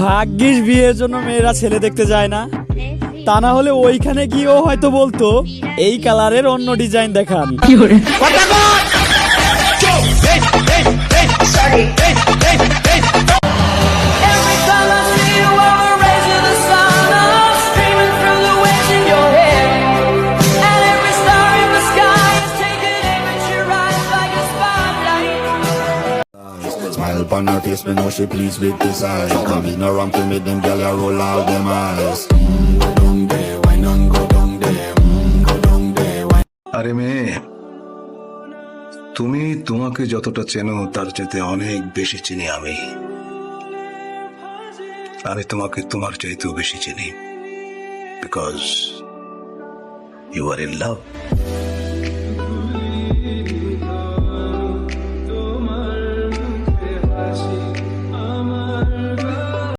ভাগ্যিস বিয়ের জন্য মেয়েরা ছেলে দেখতে যায় না, তা না হলে ওইখানে গিয়েও হয়তো বলতো এই কালারের অন্য ডিজাইন দেখান। Smile upon her face, me know she pleased with this eyes. Come in around to me, them girl ya roll out them eyes. Go down there, why not go down there? Go down there, why? আরে মেয়ে, তুমি তোমাকে যতটা চেনো তার চাইতে অনেক বেশি চিনি আমি। আমি তোমাকে তোমার চাইতেও বেশি চিনি, because you are in love.